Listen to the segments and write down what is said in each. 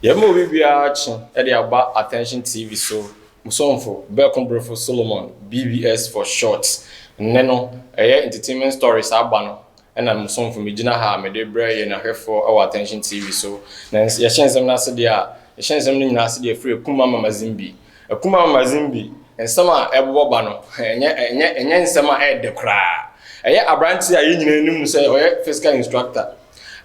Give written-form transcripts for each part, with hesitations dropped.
Yemo Bibiachi, Eddie Aba Attention TV, so Musonfo, Belcom Brefo Solomon, BBS for short. Neno, entertainment stories abano. And I'm Musonfo Mijina Ha, Medebra, and I hear for our Attention TV, so Nance Yashan Nasadia, Yashan Nasadia free Kuma Mazimbi, a Kuma Mazimbi, and Sama Ebobano, and yan Sama Ed the cry. A branch I union say, physical instructor.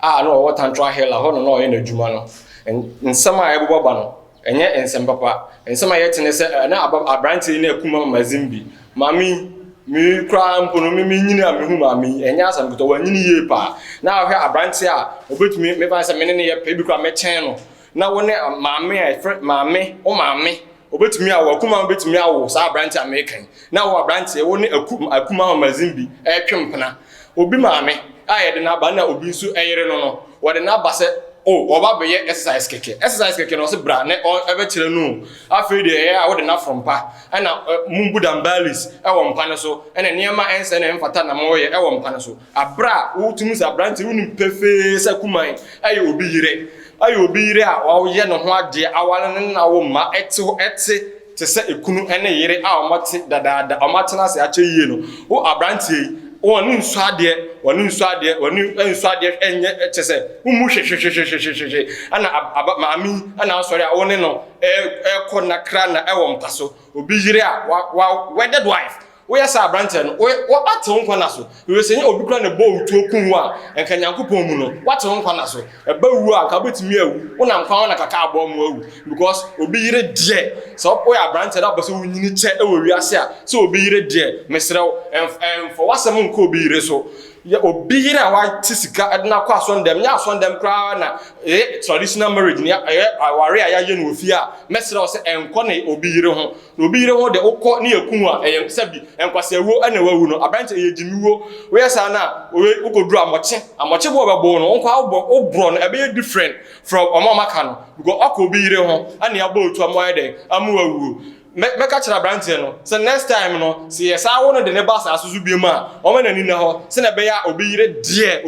No, what I'm trying hell, I hold no in the Jumano. And some are Ebobano, and yet and some papa, and some are yet and now about a branch in a Kuma Mazimbi. Mammy, me cram, Punumi, and yes, I'm going to year pa. Now I have a branch here, which me pass a minute a paper cram channel. Now when mammy, I friend mammy, oh mammy, obit me, I will come out with me, I will say branch I'm making. Now a branch, only a Kuma Mazimbi, a Kimpana, Obi mammy. I had an abana obisu no. What an abaset, oba be exercise keke. Exercise keke no se bra, ne or ever chile no. After the air, I would enough from pa. And now Mumbu Dambalis, I want panaso, and a near my answer and fatana moya, I want panaso. A bra, ultimus a branch, unim pefe, sakumai. I will be re. I will be re, or yen of what dear, our ma etze. To say a kunu and a yere, our mati da Martinas actually, who are branty. One in Swadia, and yet say, and about mammy, and I'm sorry, I want to know, corner crana, I won't pass. Obiria, wedded wife. Where are Branton? What on Panaso? We were saying, oh, become a bow to a Kumwa and Kanyakupomuno. What's on Panaso? A bow, Kabit meal, when I'm found like a carbon because Obira dear. So we are Branton up, so we need to check over Yasia. So Obira dear, Mr. And for what some could be reso. Obira white Tisica and now cross on them, yes, on them crown, traditional marriage near a warrior with fear, Messrs. and Connie Obira, Obira, the Oko near Kuma, and Sabi, and Quasewo, and a woman, a branch of Jimuo, where Sana, we could draw much, and much more about bone, or Bron, a bit different from Omacan, we go Oko Biro, and the abo to a moide, Amu. Make catch a branch, so next time, no, see, as I wanted the neighbors as Subima, or when I need her, send a bear, obey dear,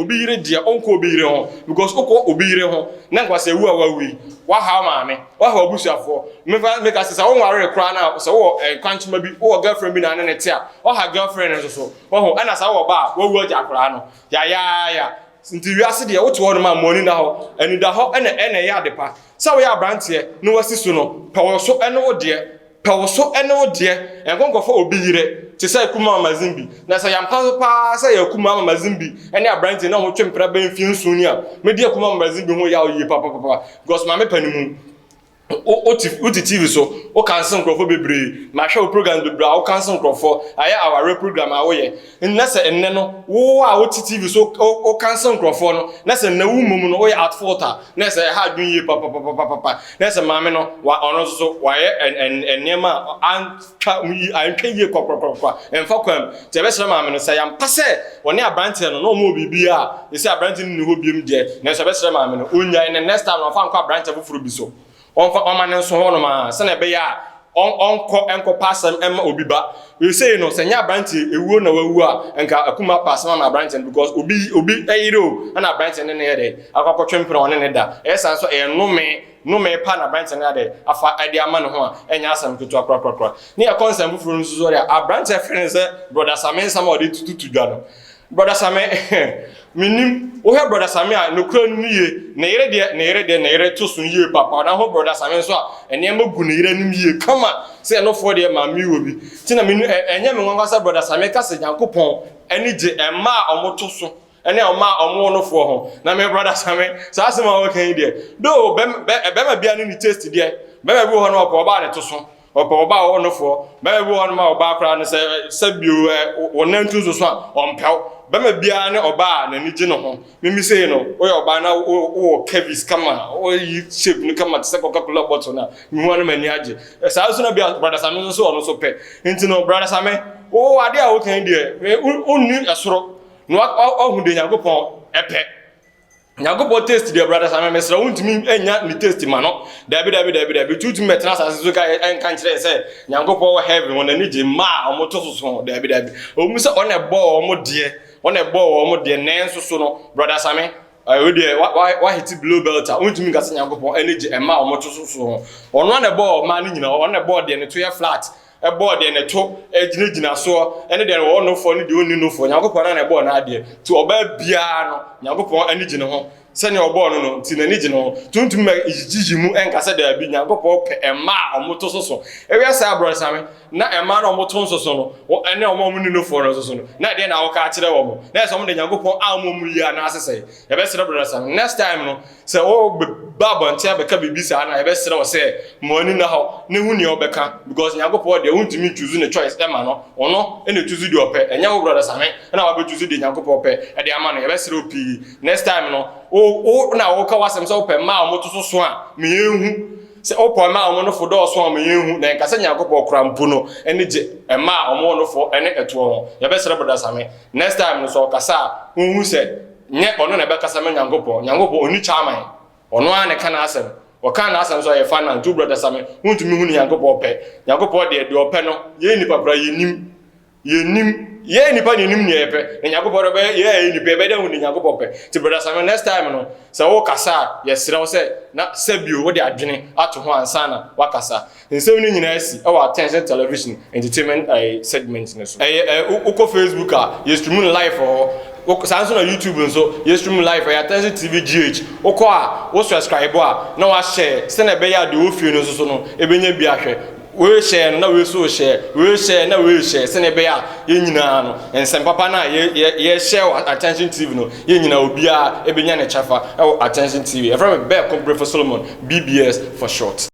uncle Biro, because Oko Obiro, none was a woo we. What how, mammy? What her bush for? Make us his own warrior crown out, so a country maybe, or girlfriend be an tear, or her girlfriend and so. Oh, and as our bar, what word Jacrano? Ya. Since you are sitting out to order my money now, and in the hot and a yard depart. So we are branch here, no assistant, power so and no dear. Pawoso eno dear and gon go for obire to say Kuma Mazimbi na say yampa say Kuma Mazimbi and ya branch na ho twempra ben fin sunia me dia Kuma Mazimbi ho ya oyi papa because ma me panimu o TV so o cancel crofo bebre ma hwe program bebre o cancel crofo aya our program awoye na say enne no wo a o TV so o cancel crofo no na say na wu mum no o ya at faulta na say ha dun ye papa na say ma me no wa ono so wa ye enema an twa ye kokokokwa emfa kwam te be sere ma me no say yam pase woni abrante no no mo bibia e say abrante no ho biem de na say be sere ma me no onya in the next time no fa nkwa abrante fufuru bi so on man so hono ma se na be ya on enko passam emma obiba we say no se nya branch ewuo na wawu a enka akuma passam na branch because obi eyiro na branch ne ne de akokotwempere one ne da esa so no me pa na branch ne de afa ade ama ne ho a enya asam ketu akrakrakra ne ya consent fufuru nso so ya a branch friend say brother Samen sama ode tutu dwa no brother Samen minim o he brother Samen a no kura nu ye na yere to sun ye papa na ho brother Samen so a ene magu na yere nim ye kama say no for there ma mi obi ti na minu enye me ngwa sa brother Samen ka se Nyankopon eni je emma omoto so ene oma omo no fo ho na me brother Samen so asema o kan there do be ma bia ni taste there be ma bi ho no oba ne to so oba wo no fo be ma bi ho no ma oba kra no se bio wonantu so a ompel bema bia ne oba na ni gino ho mimi say no oya oba na o kevis kama o yi shape ni kama tse Coca-Cola bottle na mi ho na mani age sa so na bia brother Samen so ono so pe enti no brother Samen o ade a o kan die onni asoro no ohun de Nyankopon epe Nyankopon taste de brother Samen mesra untimi enya ni taste ma no dabi tutu metra sa so ka en kan kire say Nyankopon wo heaven wona ni je ma omoto so dabi o mu se on e bo o mo de on e bo o mo de nenso so no brother Samen we dey why hit below belt a untumi nkasa Nyankopon energy ema omoto so ono na ball ma ni nyina ono na ball de ne to ye flat e ball de ne to gina so ene de wo no for ni de oni no for Nyankopon na ball na ade ti oba bia no Nyankopon energy ne ho se ne obo no ti na energy ne ho tuntum ijiji mu enkasa da bi Nyankopon pe ema omoto so e wi asa abro same na ema na omoto so no ene omo mu ni no for no so no na de na wo ka kire wo mo na so mo de Nyankopon amomu ya na asese e be sere bro same next time no se o baba ntia be ka bibisa na e be sere wo se mo ni na ho ne hu ni obeka because Nyankopon de untimi choose ne choice ema no ono ene choose de ope enya wo brother same na wa be choose de Nyankopon pe e de ama no e be sere opi next time no o na wo ka wasem so ope ma omoto so a me yehu se opo ma omo no fo do so a me yehu na nka se Nyankopon krampo no ene je ma omo no fo ene eto ho ye be sere brother same next time no so kasa hu se nye ono na be kasa me Nyankopon oni chairman ono a ne kana asem o kana asem so ye fa na two brother same huntumi hu ni Nyankopon pe de ope no ye nipa bra ye nipa ni nim ni epe na Nyankopon be ye nipa be de hu ni Nyankopon pe ti brother same next time no se wo kasa ye sere wo se na sabio wo de adwene ato ho ansa na wakasa nsem ni nyina asi e wa Attention Television Entertainment segment ne so uko Facebook a ye stream live or sanso na YouTube nso ye stream live ya Attention TV GH uko a wo subscribe a na wa share se na be ya de ofie no so no ebenya bi ahwe we share na we so share we share na we share se na be ya ye nyina no ensem papa na ye share Attention TV no ye nyina obi a ebenya ne chafa Attention TV e from be Professor Solomon BBS for short.